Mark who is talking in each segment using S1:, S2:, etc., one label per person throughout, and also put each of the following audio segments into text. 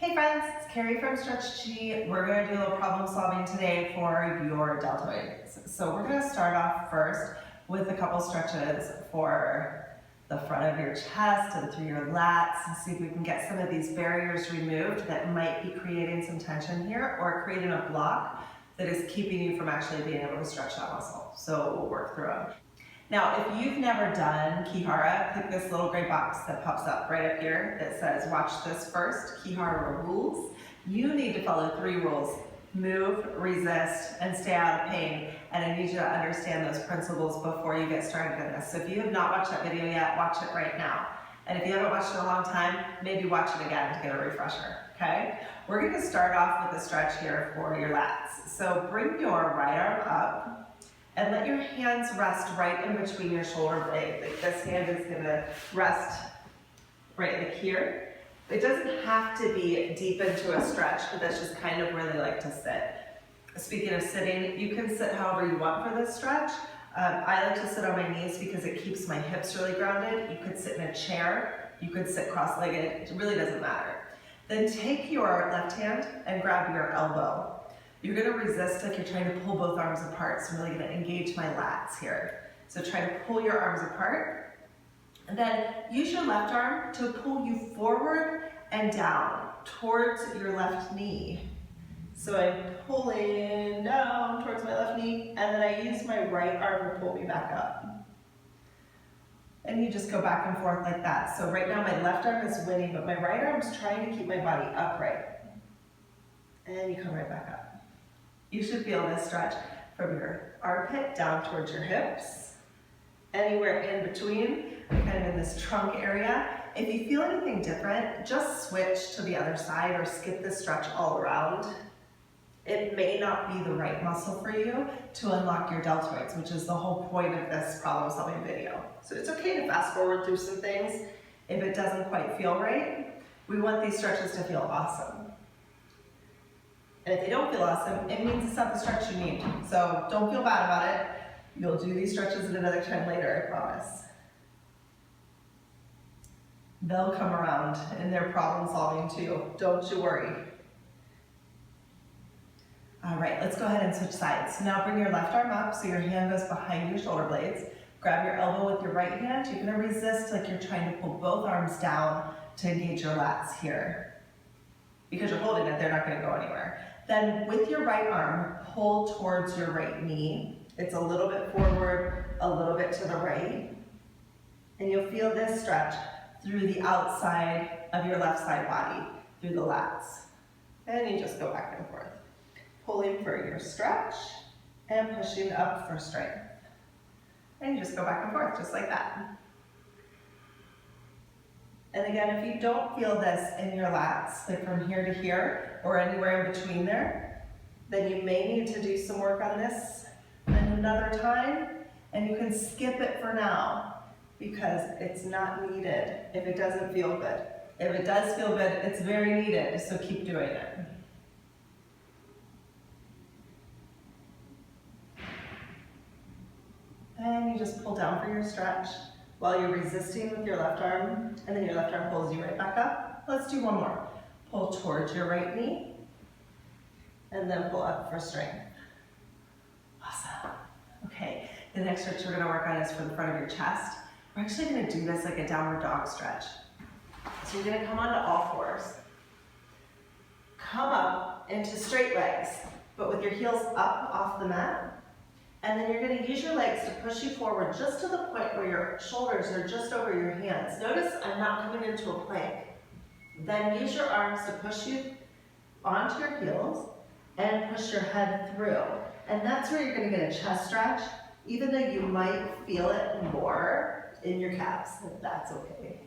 S1: Hey friends, it's Carrie from Stretch Chi. We're going to do a little problem solving today for your deltoid. So we're going to start off first with a couple stretches for the front of your chest and through your lats and see if we can get some of these barriers removed that might be creating some tension here or creating a block that is keeping you from actually being able to stretch that muscle. So we'll work through them. Now, if you've never done Ki-Hara, click this little gray box that pops up right up here that says, watch this first, Ki-Hara rules. You need to follow 3 rules: move, resist, and stay out of pain. And I need you to understand those principles before you get started in this. So if you have not watched that video yet, watch it right now. And if you haven't watched it in a long time, maybe watch it again to get a refresher, okay? We're gonna start off with a stretch here for your lats. So bring your right arm up, and let your hands rest right in between your shoulder blades. Like this hand is gonna rest right like here. It doesn't have to be deep into a stretch, but that's just kind of where they like to sit. Speaking of sitting, you can sit however you want for this stretch. I like to sit on my knees because it keeps my hips really grounded. You could sit in a chair, you could sit cross-legged, it really doesn't matter. Then take your left hand and grab your elbow. You're gonna resist like you're trying to pull both arms apart, so I'm really gonna engage my lats here. So try to pull your arms apart, and then use your left arm to pull you forward and down towards your left knee. So I'm pulling down towards my left knee, and then I use my right arm to pull me back up. And you just go back and forth like that. So right now my left arm is winning, but my right arm is trying to keep my body upright. And you come right back up. You should feel this stretch from your armpit down towards your hips, anywhere in between, kind of in this trunk area. If you feel anything different, just switch to the other side or skip the stretch all around. It may not be the right muscle for you to unlock your deltoids, which is the whole point of this problem solving video. So it's okay to fast forward through some things if it doesn't quite feel right. We want these stretches to feel awesome. And if they don't feel awesome, it means it's not the stretch you need. So don't feel bad about it. You'll do these stretches at another time later, I promise. They'll come around in their problem solving too. Don't you worry. All right, let's go ahead and switch sides. Now bring your left arm up so your hand goes behind your shoulder blades. Grab your elbow with your right hand. You're gonna resist like you're trying to pull both arms down to engage your lats here. Because you're holding it, they're not gonna go anywhere. Then with your right arm, pull towards your right knee. It's a little bit forward, a little bit to the right. And you'll feel this stretch through the outside of your left side body, through the lats. And you just go back and forth. Pulling for your stretch and pushing up for strength. And you just go back and forth, just like that. And again, if you don't feel this in your lats, like from here to here, or anywhere in between there, then you may need to do some work on this another time, and you can skip it for now, because it's not needed if it doesn't feel good. If it does feel good, it's very needed, so keep doing it. And you just pull down for your stretch, while you're resisting with your left arm, and then your left arm pulls you right back up. Let's do one more. Pull towards your right knee, and then pull up for strength. Awesome. Okay, the next stretch we're gonna work on is for the front of your chest. We're actually gonna do this like a downward dog stretch. So you're gonna come onto all fours. Come up into straight legs, but with your heels up off the mat. And then you're gonna use your legs to push you forward just to the point where your shoulders are just over your hands. Notice I'm not coming into a plank. Then use your arms to push you onto your heels and push your head through. And that's where you're gonna get a chest stretch, even though you might feel it more in your calves. That's okay.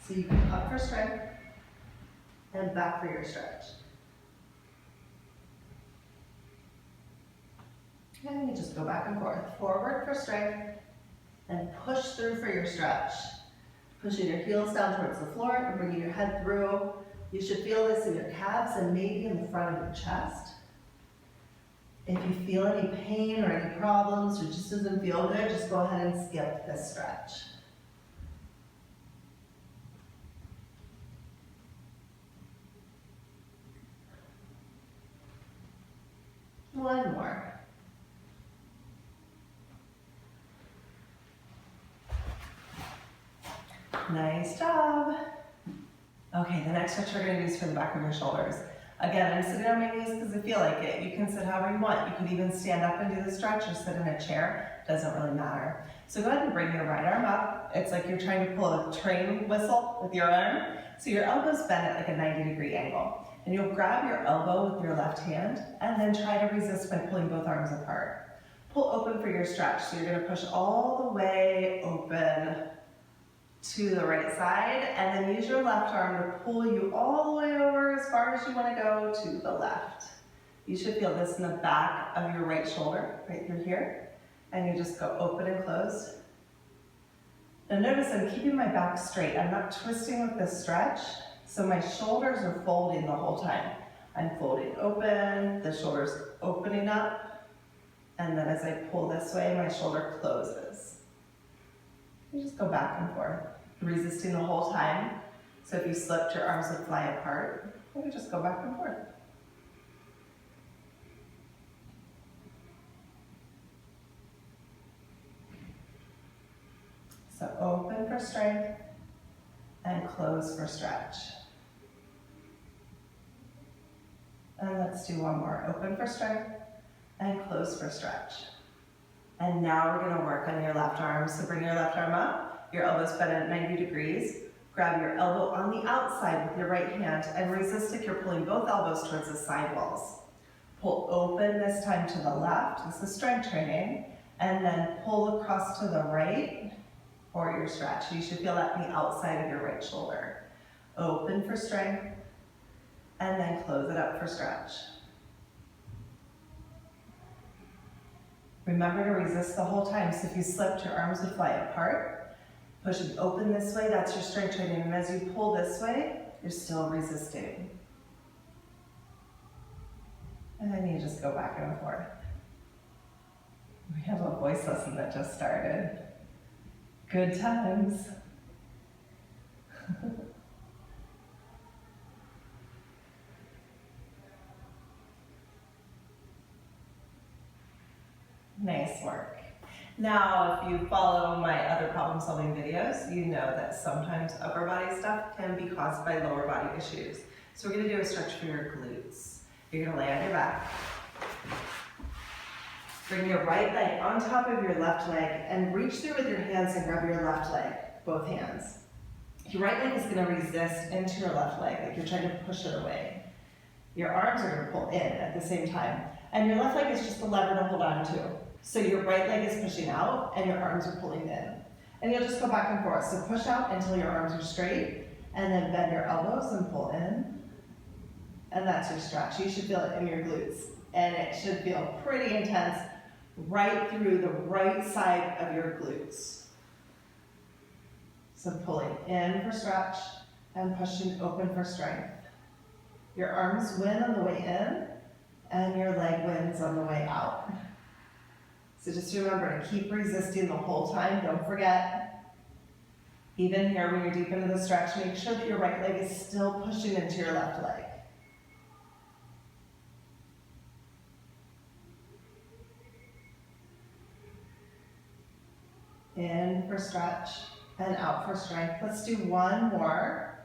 S1: So you come up for strength and back for your stretch. And you just go back and forth. Forward for strength and push through for your stretch. Pushing your heels down towards the floor and bringing your head through. You should feel this in your calves and maybe in the front of your chest. If you feel any pain or any problems or just doesn't feel good, just go ahead and skip this stretch. one more. Nice job. Okay, the next stretch we're gonna do is for the back of your shoulders. Again, I'm sitting on my knees because I feel like it. You can sit however you want. You could even stand up and do the stretch or sit in a chair. Doesn't really matter. So go ahead and bring your right arm up. It's like you're trying to pull a train whistle with your arm. So your elbow's bent at like a 90-degree angle. And you'll grab your elbow with your left hand and then try to resist by pulling both arms apart. Pull open for your stretch. So you're gonna push all the way open to the right side, and then use your left arm to pull you all the way over as far as you want to go to the left. You should feel this in the back of your right shoulder, right through here, and you just go open and close. Now notice I'm keeping my back straight. I'm not twisting with this stretch, so my shoulders are folding the whole time. I'm folding open, the shoulder's opening up, and then as I pull this way, my shoulder closes. You just go back and forth, resisting the whole time. So if you slipped, your arms would fly apart. You would just go back and forth. So open for strength and close for stretch. And let's do one more. Open for strength and close for stretch. And now we're gonna work on your left arm. So bring your left arm up, your elbow's bent at 90 degrees. Grab your elbow on the outside with your right hand and resist if you're pulling both elbows towards the side walls. Pull open this time to the left, this is strength training, and then pull across to the right for your stretch. You should feel that in the outside of your right shoulder. Open for strength, and then close it up for stretch. Remember to resist the whole time, so if you slipped, your arms would fly apart. Pushing open this way, that's your strength training, and as you pull this way, you're still resisting. And then you just go back and forth. We have a voice lesson that just started. Good times. Nice work. Now, if you follow my other problem-solving videos, you know that sometimes upper body stuff can be caused by lower body issues. So we're gonna do a stretch for your glutes. You're gonna lay on your back. Bring your right leg on top of your left leg and reach through with your hands and grab your left leg, both hands. Your right leg is gonna resist into your left leg, like you're trying to push it away. Your arms are gonna pull in at the same time. And your left leg is just a lever to hold on to. So your right leg is pushing out and your arms are pulling in. And you'll just go back and forth. So push out until your arms are straight and then bend your elbows and pull in. And that's your stretch. You should feel it in your glutes. And it should feel pretty intense right through the right side of your glutes. So pulling in for stretch and pushing open for strength. Your arms win on the way in and your leg wins on the way out. So just remember to keep resisting the whole time. Don't forget, even here when you're deep into the stretch, make sure that your right leg is still pushing into your left leg. In for stretch and out for strength. Let's do one more.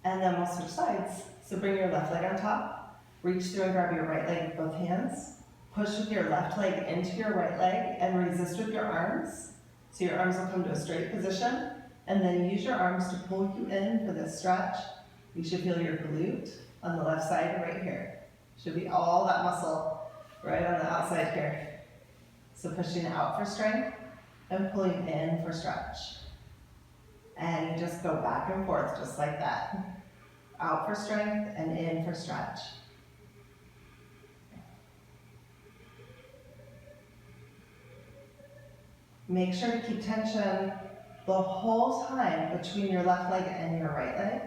S1: And then we'll switch sides. So bring your left leg on top, reach through and grab your right leg with both hands. Push with your left leg into your right leg and resist with your arms. So your arms will come to a straight position. And then use your arms to pull you in for this stretch. You should feel your glute on the left side right here. Should be all that muscle right on the outside here. So pushing out for strength and pulling in for stretch. And you just go back and forth just like that. Out for strength and in for stretch. Make sure to keep tension the whole time between your left leg and your right leg.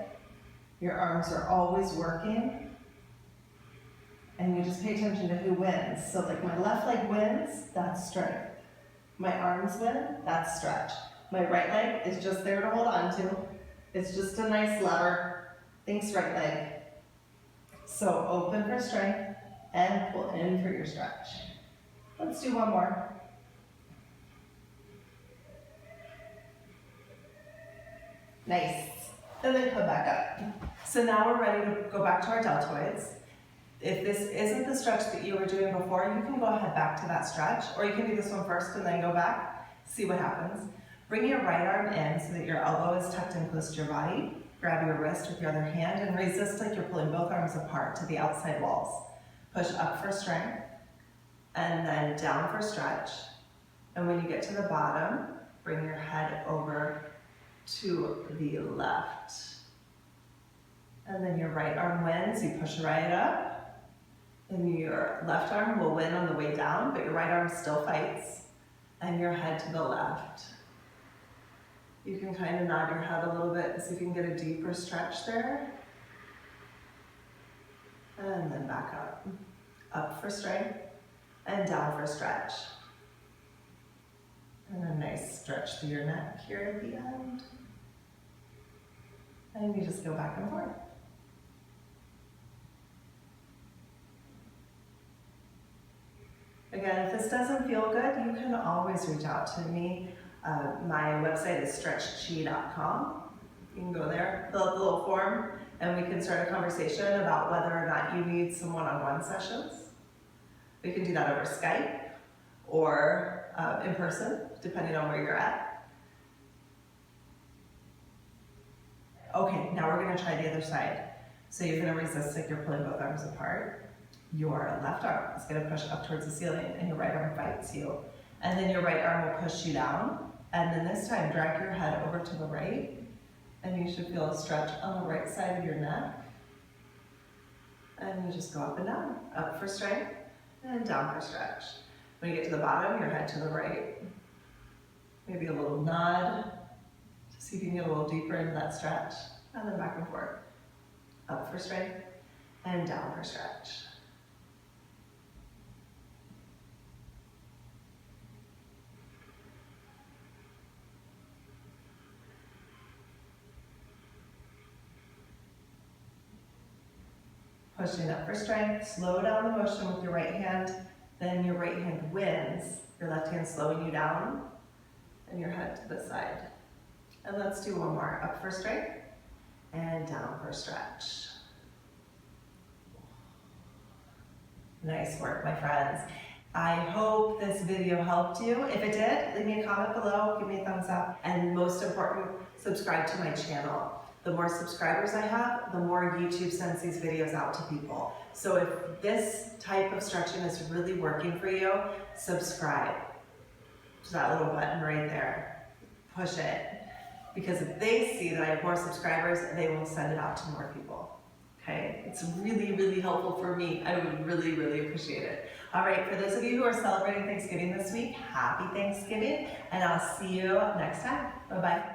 S1: Your arms are always working. And you just pay attention to who wins. So like my left leg wins, that's strength. My arms win, that's stretch. My right leg is just there to hold on to. It's just a nice lever. Thanks, right leg. So open for strength and pull in for your stretch. Let's do one more. Nice. And then come back up. So now we're ready to go back to our deltoids. If this isn't the stretch that you were doing before, you can go ahead back to that stretch, or you can do this one first and then go back, see what happens. Bring your right arm in so that your elbow is tucked in close to your body. Grab your wrist with your other hand and resist like you're pulling both arms apart to the outside walls. Push up for strength, and then down for stretch. And when you get to the bottom, bring your head over to the left. And then your right arm wins, you push right up. And your left arm will win on the way down, but your right arm still fights. And your head to the left. You can kind of nod your head a little bit and see if you can get a deeper stretch there. And then back up. Up for strength and down for stretch. And a nice stretch through your neck here at the end. And you just go back and forth. Again, if this doesn't feel good, you can always reach out to me. My website is stretchchi.com. You can go there, fill out the little form, and we can start a conversation about whether or not you need some one-on-one sessions. We can do that over Skype or in person, depending on where you're at. Okay, now we're gonna try the other side. So you're gonna resist like you're pulling both arms apart. Your left arm is going to push up towards the ceiling and your right arm fights you. And then your right arm will push you down. And then this time, drag your head over to the right. And you should feel a stretch on the right side of your neck. And you just go up and down. Up for strength and down for stretch. When you get to the bottom, your head to the right. Maybe a little nod to see if you can get a little deeper into that stretch. And then back and forth. Up for strength and down for stretch. Pushing up for strength, slow down the motion with your right hand, then your right hand wins, your left hand slowing you down, and your head to the side. And let's do one more, up for strength, and down for stretch. Nice work, my friends. I hope this video helped you. If it did, leave me a comment below, give me a thumbs up, and most important, subscribe to my channel. The more subscribers I have, the more YouTube sends these videos out to people. So if this type of stretching is really working for you, subscribe to that little button right there. Push it. Because if they see that I have more subscribers, they will send it out to more people. Okay? It's really, really helpful for me. I would really, really appreciate it. All right, for those of you who are celebrating Thanksgiving this week, happy Thanksgiving, and I'll see you next time. Bye-bye.